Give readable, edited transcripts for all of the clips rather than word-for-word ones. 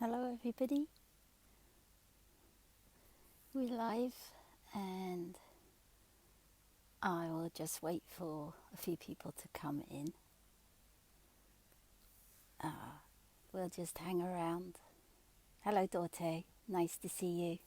Hello, everybody. We're live, and I will just wait for a few people to come in. We'll just hang around. Hello, Dorte. Nice to see you.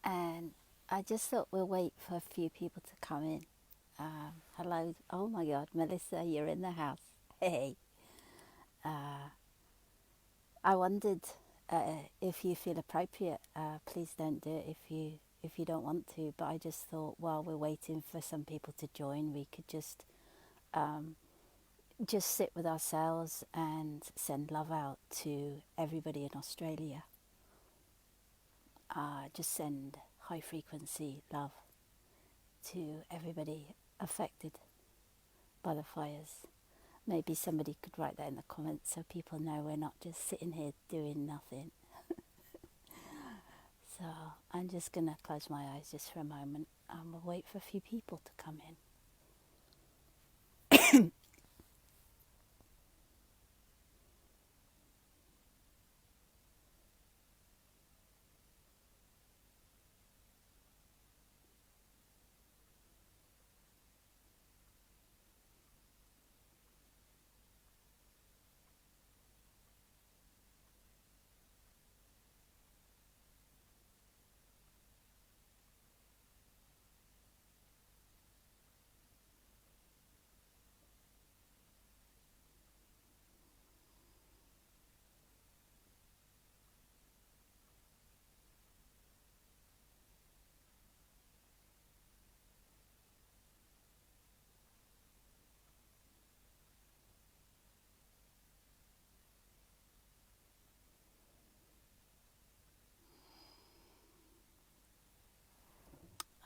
And I just thought we'll wait for a few people to come in. Hello. Oh my God, Melissa, you're in the house. Hey. I wondered if you feel appropriate. Please don't do it if you don't want to. But I just thought while we're waiting for some people to join, we could just sit with ourselves and send love out to everybody in Australia. Just send high frequency love to everybody affected by the fires. Maybe somebody could write that in the comments so people know we're not just sitting here doing nothing. So I'm just going to close my eyes just for a moment and we'll wait for a few people to come in.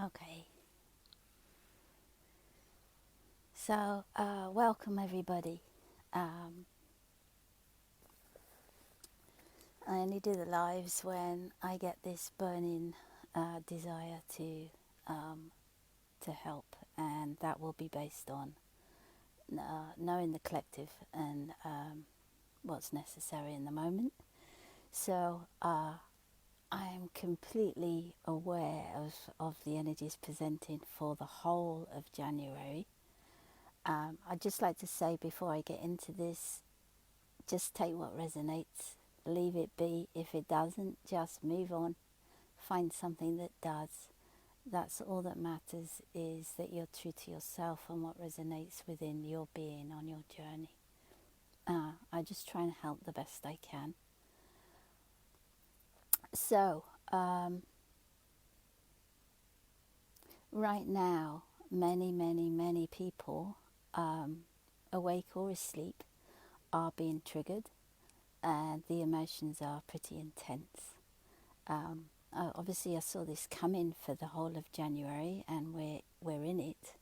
Okay. So welcome everybody. I only do the lives when I get this burning desire to help, and that will be based on knowing the collective and what's necessary in the moment. So I am completely aware of the energies presenting for the whole of January. I'd just like to say before I get into this, just take what resonates, leave it be. If it doesn't, just move on, find something that does. That's all that matters, is that you're true to yourself and what resonates within your being on your journey. I just try and help the best I can. So, right now, many people, awake or asleep, are being triggered, and the emotions are pretty intense. Obviously, I saw this coming for the whole of January, and we're in it.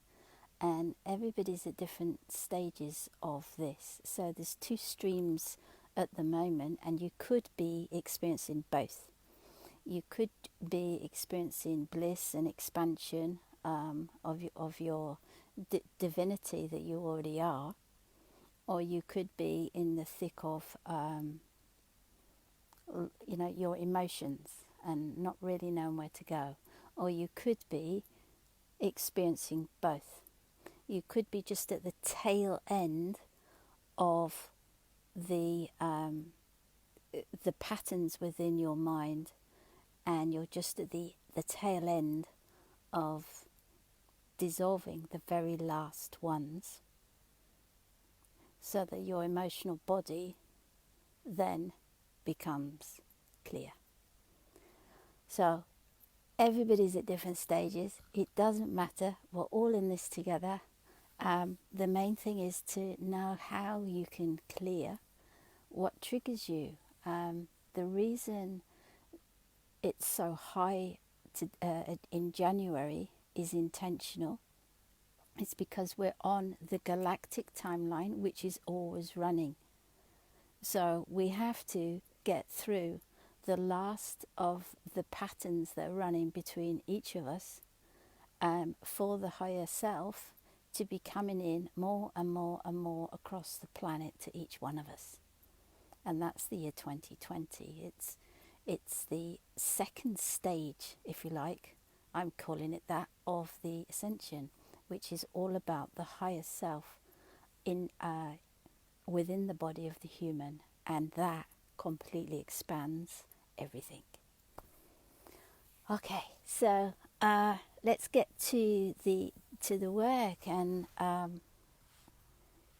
And everybody's at different stages of this. So there's two streams at the moment, and you could be experiencing both. You could be experiencing bliss and expansion of your divinity that you already are, or you could be in the thick of your emotions and not really knowing where to go, or you could be experiencing both. You could be just at the tail end of the patterns within your mind, and you're just at the tail end of dissolving the very last ones, so that your emotional body then becomes clear. So everybody's at different stages. It doesn't matter. We're all in this together. The main thing is to know how you can clear what triggers you. The reason it's so high in January is intentional. It's because we're on the galactic timeline, which is always running. So we have to get through the last of the patterns that are running between each of us, for the higher self to be coming in more and more and more across the planet to each one of us. and that's the year 2020. It's the second stage, if you like, I'm calling it that, of the ascension, which is all about the higher self in within the body of the human, and that completely expands everything. Okay, so let's get to the work, and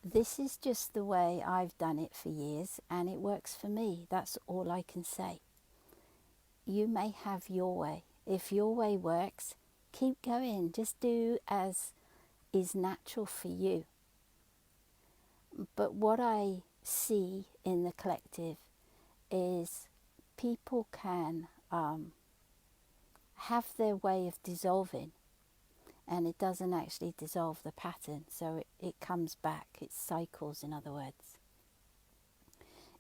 this is just the way I've done it for years, and it works for me. That's all I can say. You may have your way. If your way works, keep going. Just do as is natural for you. But what I see in the collective is people can have their way of dissolving, and it doesn't actually dissolve the pattern, so it comes back, it cycles, in other words.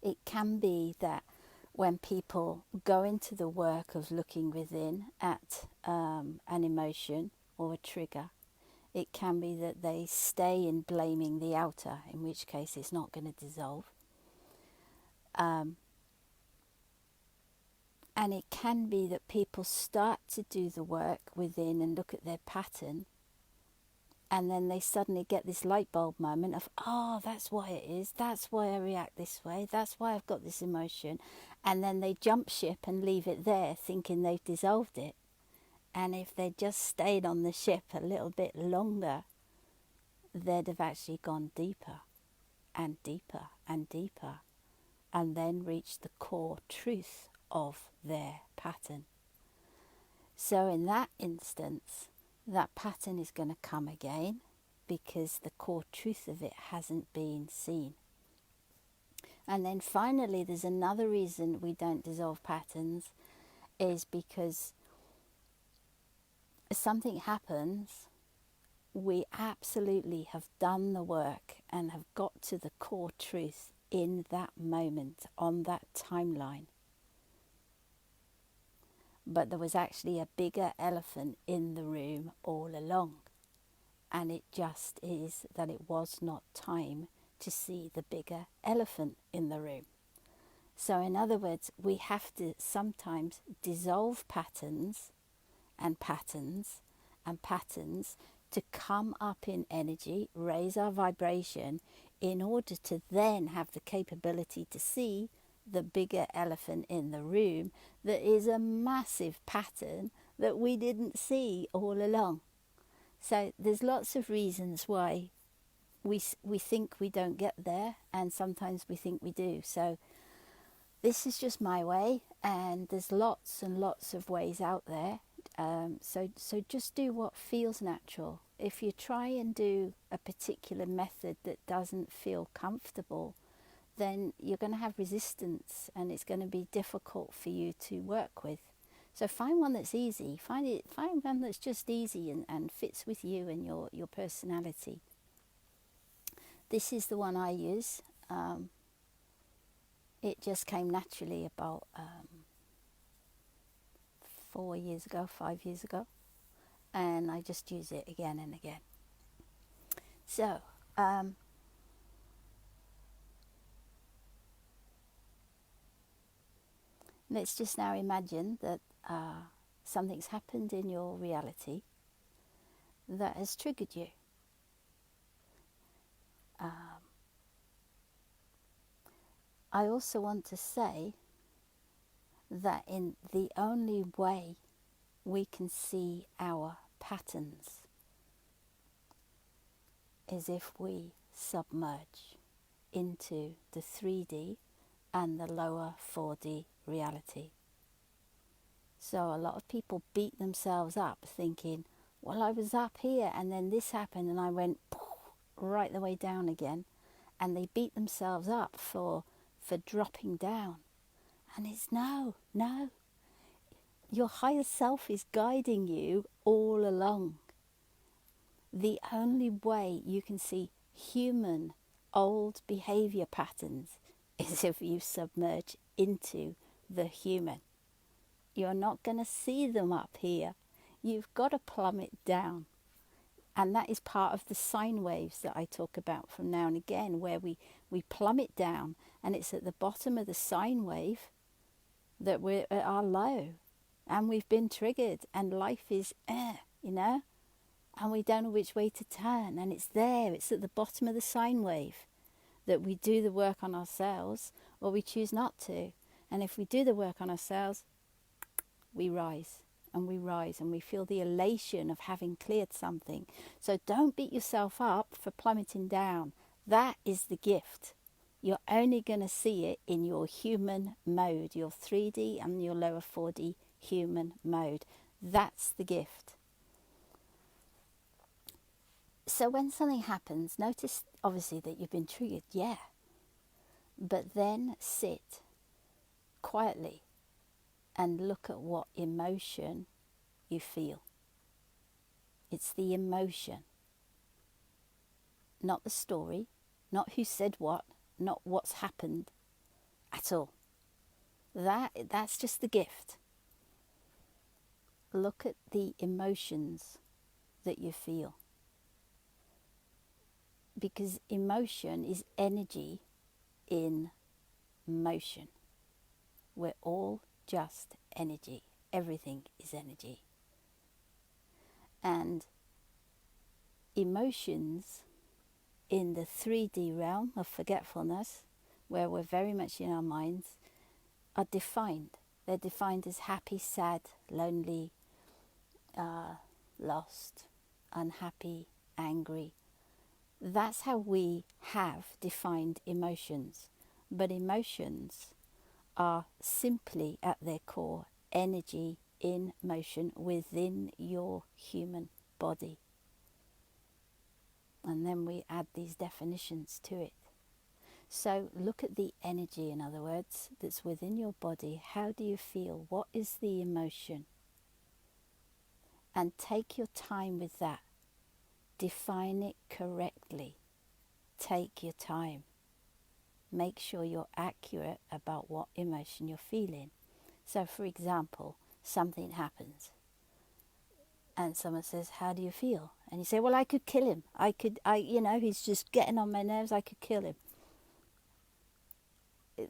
It can be that when people go into the work of looking within at an emotion or a trigger, it can be that they stay in blaming the outer, in which case it's not going to dissolve. And it can be that people start to do the work within and look at their pattern, and then they suddenly get this light bulb moment of, oh, that's why it is, that's why I react this way, that's why I've got this emotion. And then they jump ship and leave it there thinking they've dissolved it. And if they'd just stayed on the ship a little bit longer, they'd have actually gone deeper and deeper and deeper, and then reached the core truth of their pattern. So in that instance, that pattern is going to come again because the core truth of it hasn't been seen. And then finally, there's another reason we don't dissolve patterns, is because something happens, we absolutely have done the work and have got to the core truth in that moment, on that timeline. But there was actually a bigger elephant in the room all along. And it just is that it was not time to see the bigger elephant in the room. So in other words, we have to sometimes dissolve patterns and patterns and patterns to come up in energy, raise our vibration, in order to then have the capability to see the bigger elephant in the room that is a massive pattern that we didn't see all along. So there's lots of reasons why we think we don't get there, and sometimes we think we do. So this is just my way, and there's lots and lots of ways out there. So just do what feels natural. If you try and do a particular method that doesn't feel comfortable, then you're going to have resistance, and it's going to be difficult for you to work with. So find one that's easy. Find one that's just easy and fits with you and your personality. This is the one I use. It just came naturally about 5 years ago, and I just use it again and again. So let's just now imagine that something's happened in your reality that has triggered you. I also want to say that in the only way we can see our patterns is if we submerge into the 3D and the lower 4D reality. So a lot of people beat themselves up thinking, well, I was up here and then this happened and I went right the way down again, and they beat themselves up for dropping down. And it's no. Your higher self is guiding you all along. The only way you can see human old behaviour patterns is if you submerge into the human. You're not going to see them up here. You've got to plummet down. And that is part of the sine waves that I talk about from now and again, where we plummet down, and it's at the bottom of the sine wave that we're at our low, and we've been triggered, and life is you know, and we don't know which way to turn, and it's there, it's at the bottom of the sine wave that we do the work on ourselves, or we choose not to. And if we do the work on ourselves, we rise and we rise, and we feel the elation of having cleared something. So don't beat yourself up for plummeting down. That is the gift. You're only going to see it in your human mode, your 3D and your lower 4D human mode. That's the gift. So when something happens, notice obviously that you've been triggered, yeah. But then sit quietly and look at what emotion you feel. It's the emotion, not the story, not who said what, not what's happened at all. That's just the gift. Look at the emotions that you feel. Because emotion is energy in motion. We're all just energy. Everything is energy. And emotions in the 3D realm of forgetfulness, where we're very much in our minds, are defined. They're defined as happy, sad, lonely, lost, unhappy, angry. That's how we have defined emotions. But emotions are simply at their core energy in motion within your human body. And then we add these definitions to it. So look at the energy, in other words, that's within your body. How do you feel? What is the emotion? And take your time with that. Define it correctly. Take your time. Make sure you're accurate about what emotion you're feeling. So, for example, something happens and someone says, how do you feel? And you say, well, I could kill him. He's just getting on my nerves. I could kill him.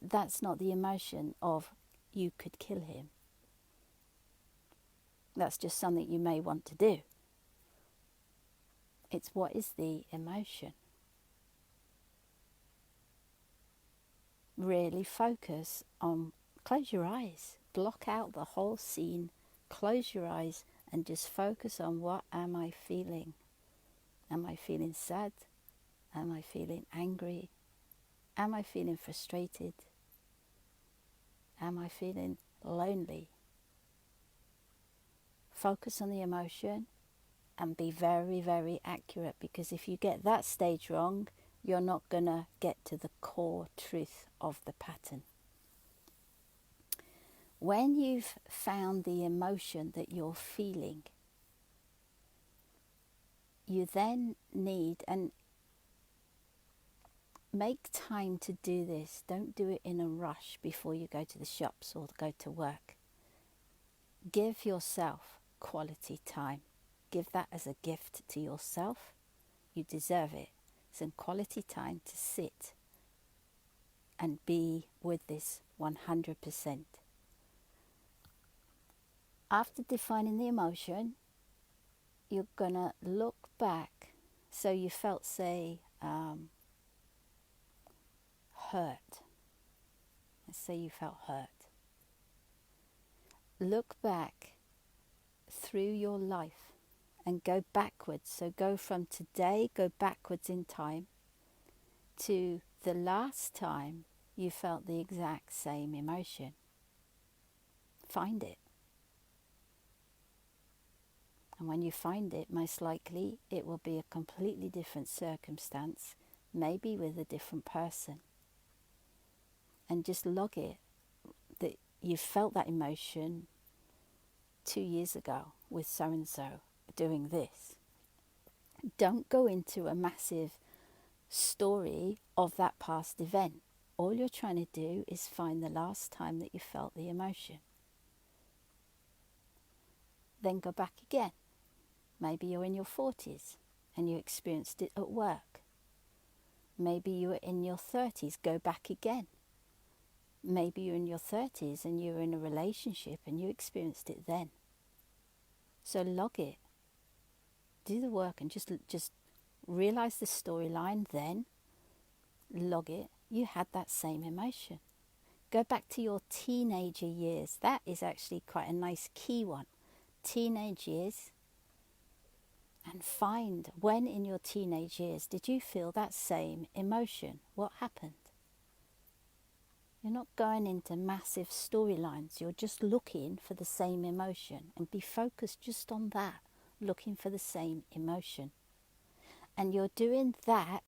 That's not the emotion of you could kill him. That's just something you may want to do. It's what is the emotion. Really focus on, close your eyes, block out the whole scene, close your eyes and just focus on, what am I feeling? Am I feeling sad? Am I feeling angry? Am I feeling frustrated? Am I feeling lonely? Focus on the emotion and be very, very accurate, because if you get that stage wrong, you're not going to get to the core truth of the pattern. When you've found the emotion that you're feeling, you then need, and make time to do this. Don't do it in a rush before you go to the shops or go to work. Give yourself quality time. Give that as a gift to yourself. You deserve it. Some quality time to sit and be with this 100%. After defining the emotion, you're going to look back. So you felt, say, hurt. Let's say you felt hurt. Look back through your life and go backwards. So go from today, go backwards in time to the last time you felt the exact same emotion. Find it. And when you find it, most likely it will be a completely different circumstance, maybe with a different person. And just log it that you felt that emotion 2 years ago with so-and-so doing this. Don't go into a massive story of that past event. All you're trying to do is find the last time that you felt the emotion. Then go back again. Maybe you're in your 40s and you experienced it at work. Maybe you were in your 30s, go back again. Maybe you're in your 30s and you were in a relationship and you experienced it then. So log it. Do the work and just realize the storyline, then log it. You had that same emotion. Go back to your teenager years. That is actually quite a nice key one. Teenage years. And find when in your teenage years did you feel that same emotion? What happened? You're not going into massive storylines. You're just looking for the same emotion, and be focused just on that, looking for the same emotion. And you're doing that